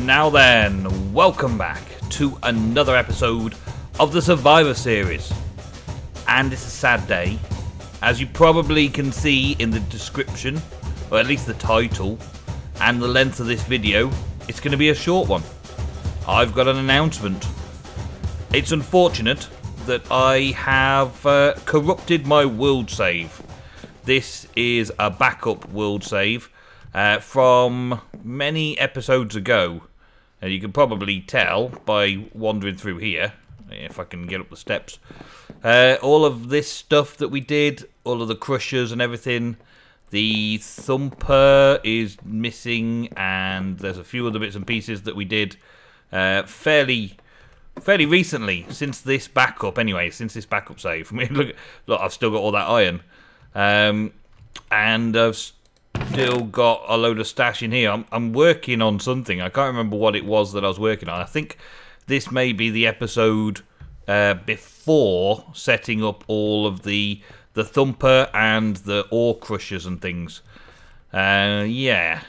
Now then, welcome back to another episode of the Survivor series. And it's a sad day. As you probably can see in the description, or at least the title, and the length of this video, it's going to be a short one. I've got an announcement. It's unfortunate that I have corrupted my world save. This is a backup world save from many episodes ago. And you can probably tell by wandering through here, if I can get up the steps. All of this stuff that we did, all of the crushers and everything, the thumper is missing, and there's a few other bits and pieces that we did fairly recently, since this backup. Anyway, since this backup save. I mean, look, I've still got all that iron, and I've still got a load of stash in here. I'm working on something. I can't remember what it was that I was working on. I think this may be the episode before setting up all of the thumper and the ore crushers and things. Yeah.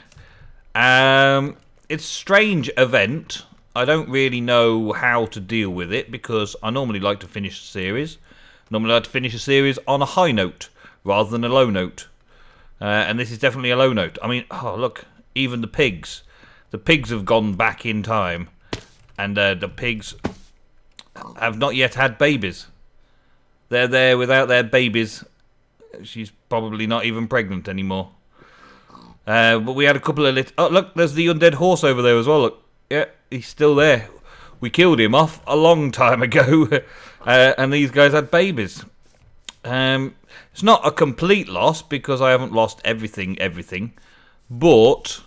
It's a strange event. I don't really know how to deal with it, because I normally like to finish a series. Normally like to finish a series on a high note rather than a low note. And this is definitely a low note. I mean, oh look, even the pigs. The pigs have gone back in time. And the pigs have not yet had babies. They're there without their babies. She's probably not even pregnant anymore. But we had a couple of oh, look, there's the undead horse over there as well. Look, yeah, he's still there. We killed him off a long time ago. And these guys had babies. It's not a complete loss, because I haven't lost everything, but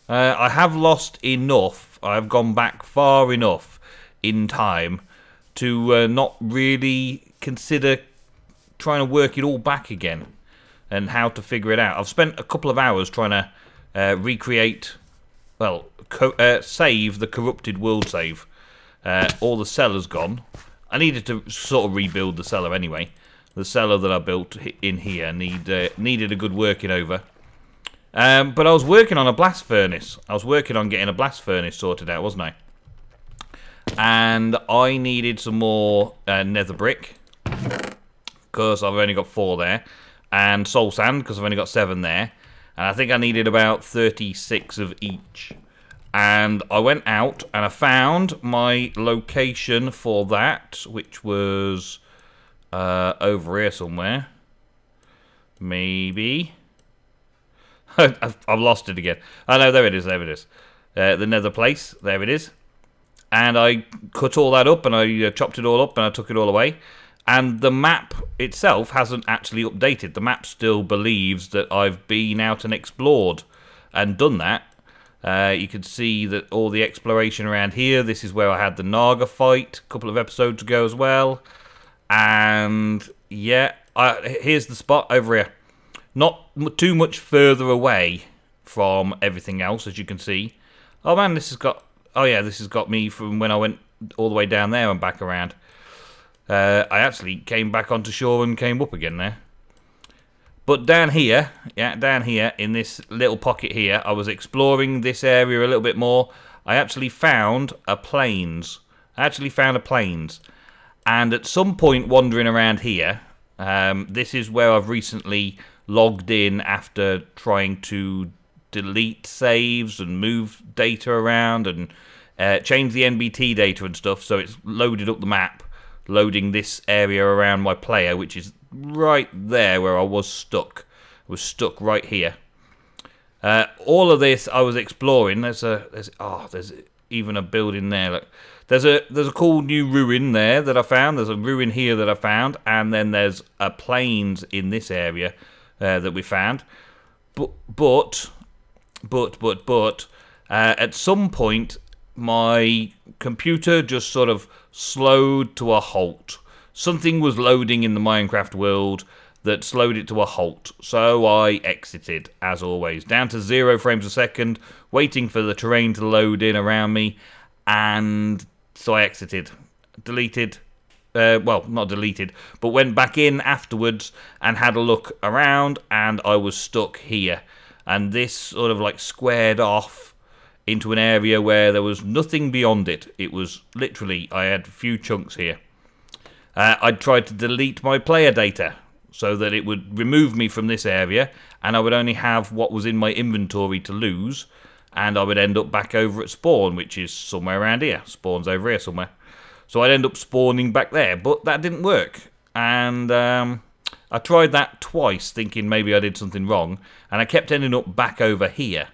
I have lost enough. I've gone back far enough in time to not really consider trying to work it all back again and how to figure it out. I've spent a couple of hours trying to recreate, well, save the corrupted world save. All the cellar's gone. I needed to sort of rebuild the cellar anyway. The cellar that I built in here needed a good working over. But I was working on a blast furnace. I was working on getting a blast furnace sorted out, wasn't I? And I needed some more nether brick, because I've only got 4 there. And soul sand, because I've only got 7 there. And I think I needed about 36 of each. And I went out and I found my location for that, which was over here somewhere. Maybe. I've lost it again. Oh no, there it is, the nether place, there it is. And I cut all that up, and I chopped it all up, and I took it all away. And the map itself hasn't actually updated. The map still believes that I've been out and explored and done that. You can see that all the exploration around here. This is where I had the Naga fight a couple of episodes ago as well. And yeah, here's the spot over here. Not too much further away from everything else, as you can see. Oh man, this has got... Oh yeah, this has got me from when I went all the way down there and back around. I actually came back onto shore and came up again there. But down here, yeah, down here in this little pocket here, I was exploring this area a little bit more. I actually found a plains. And at some point wandering around here, this is where I've recently logged in after trying to delete saves and move data around and change the NBT data and stuff, so it's loaded up the map, loading this area around my player, which is right there where I was stuck. I was stuck right here. All of this I was exploring. There's even a building there. Look. There's a cool new ruin there that I found. There's a ruin here that I found, and then there's a plains in this area that we found. But at some point my computer just sort of slowed to a halt. Something was loading in the Minecraft world that slowed it to a halt. So I exited, as always, down to 0 frames a second, waiting for the terrain to load in around me, and so I exited, deleted, well, not deleted, but went back in afterwards and had a look around, and I was stuck here. And this sort of like squared off into an area where there was nothing beyond it. It was literally, I had a few chunks here. I tried to delete my player data so that it would remove me from this area, and I would only have what was in my inventory to lose, and I would end up back over at spawn, which is somewhere around here. Spawn's over here somewhere. So I'd end up spawning back there, but that didn't work. And I tried that twice, thinking maybe I did something wrong, and I kept ending up back over here.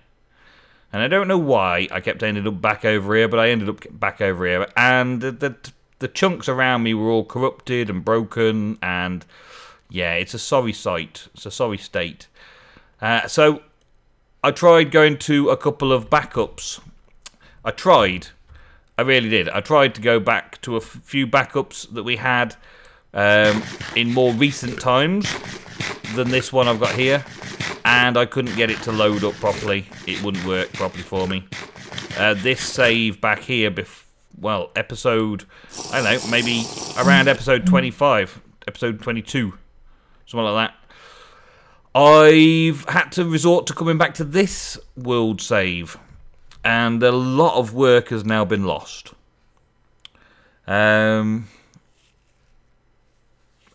And I don't know why I kept ending up back over here, but I ended up back over here, and the chunks around me were all corrupted and broken, and yeah, it's a sorry sight. It's a sorry state. So I tried going to a couple of backups. I really did. I tried to go back to a few backups that we had in more recent times than this one I've got here, and I couldn't get it to load up properly. It wouldn't work properly for me. This save back here, well, episode, I don't know, maybe around episode 25, episode 22, something like that. I've had to resort to coming back to this world save, and a lot of work has now been lost. I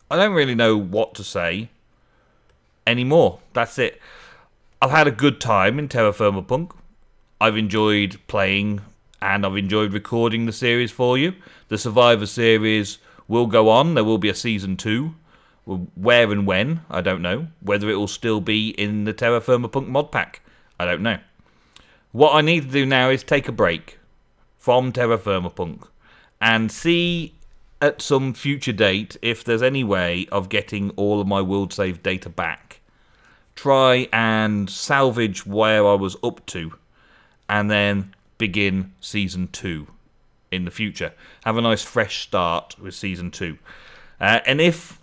don't really know what to say anymore. That's it. I've had a good time in TerraFirmaPunk. I've enjoyed playing, and I've enjoyed recording the series for you. The Survivor series will go on. There will be a season 2. Where and when, I don't know. Whether it will still be in the TerraFirmaPunk mod pack, I don't know. What I need to do now is take a break from TerraFirmaPunk and see at some future date if there's any way of getting all of my world save data back. Try and salvage where I was up to, and then begin season 2 in the future. Have a nice fresh start with season 2. And if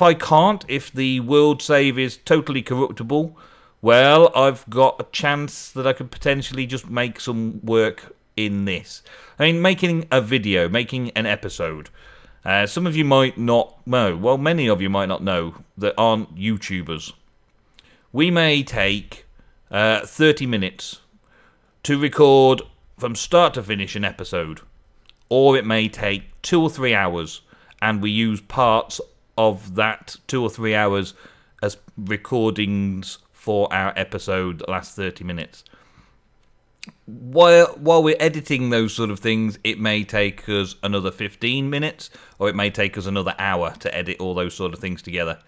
I can't, if the world save is totally corruptible, well, I've got a chance that I could potentially just make some work in this. I mean, making a video, making an episode. Some of you might not know, well, many of you might not know, that aren't YouTubers. We may take 30 minutes to record from start to finish an episode. Or it may take 2 or 3 hours, and we use parts of that 2 or 3 hours as recordings for our episode that lasts 30 minutes. While we're editing those sort of things, it may take us another 15 minutes, or it may take us another hour to edit all those sort of things together.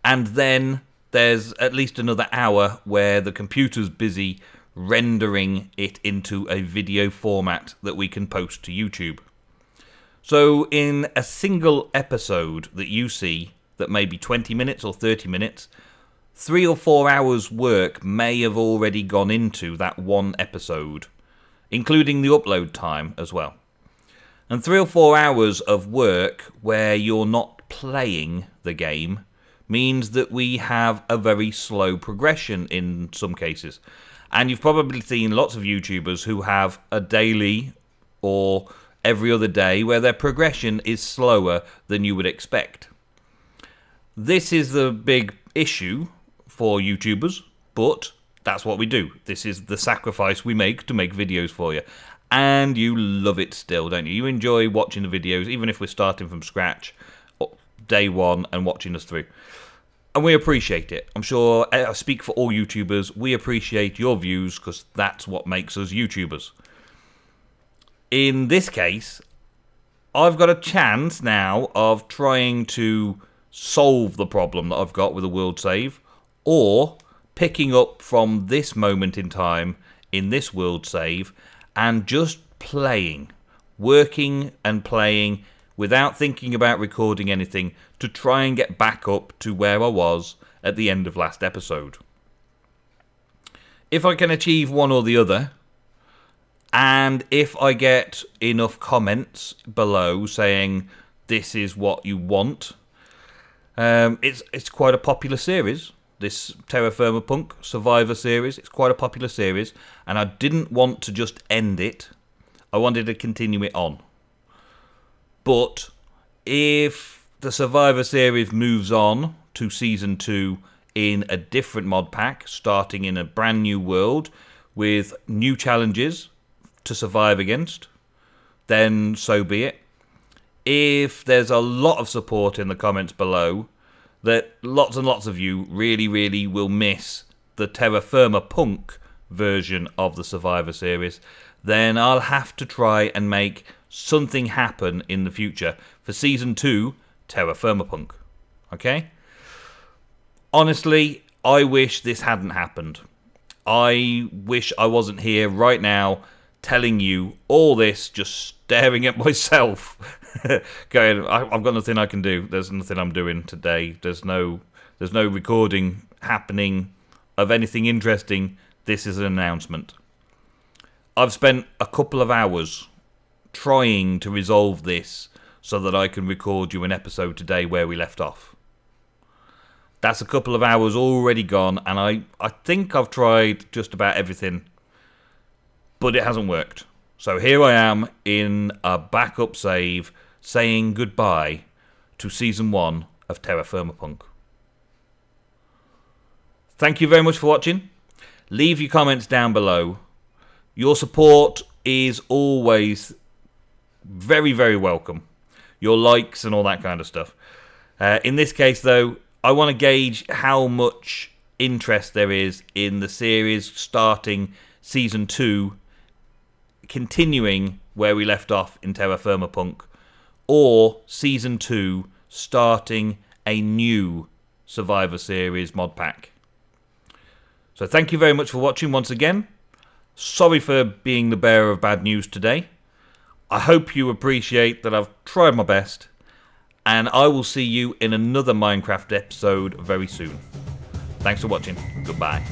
And then there's at least another hour where the computer's busy rendering it into a video format that we can post to YouTube. So in a single episode that you see, that may be 20 minutes or 30 minutes, 3 or 4 hours work may have already gone into that one episode, including the upload time as well. And 3 or 4 hours of work where you're not playing the game means that we have a very slow progression in some cases. And you've probably seen lots of YouTubers who have a daily or every other day where their progression is slower than you would expect. This is the big issue for YouTubers, but that's what we do. This is the sacrifice we make to make videos for you. And you love it still, don't you? You enjoy watching the videos, even if we're starting from scratch, day one, and watching us through. And we appreciate it. I'm sure I speak for all YouTubers. We appreciate your views because that's what makes us YouTubers. In this case, I've got a chance now of trying to solve the problem that I've got with a world save, or picking up from this moment in time in this world save and just playing, working and playing without thinking about recording anything to try and get back up to where I was at the end of last episode. If I can achieve one or the other, and if I get enough comments below saying this is what you want, it's quite a popular series. This TerraFirmaPunk Survivor series, it's quite a popular series, and I didn't want to just end it. I wanted to continue it on. But if the Survivor series moves on to Season 2 in a different mod pack, starting in a brand new world, with new challenges to survive against, then so be it. If there's a lot of support in the comments below, that lots and lots of you really will miss the TerraFirmaPunk version of the Survivor series, then I'll have to try and make something happen in the future for Season 2 TerraFirmaPunk. Okay? Honestly, I wish this hadn't happened. I wish I wasn't here right now telling you all this, just staring at myself, going, I've got nothing I can do. There's nothing I'm doing today. There's no recording happening of anything interesting. This is an announcement. I've spent a couple of hours trying to resolve this so that I can record you an episode today where we left off. That's a couple of hours already gone, and I think I've tried just about everything, but it hasn't worked. So here I am in a backup save saying goodbye to Season 1 of TerraFirmaPunk. Thank you very much for watching. Leave your comments down below. Your support is always very welcome. Your likes and all that kind of stuff. In this case, though, I want to gauge how much interest there is in the series starting Season 2, continuing where we left off in TerraFirmaPunk, or Season 2 starting a new Survivor Series mod pack. So thank you very much for watching once again. Sorry for being the bearer of bad news today. I hope you appreciate that I've tried my best, and I will see you in another Minecraft episode very soon. Thanks for watching. Goodbye.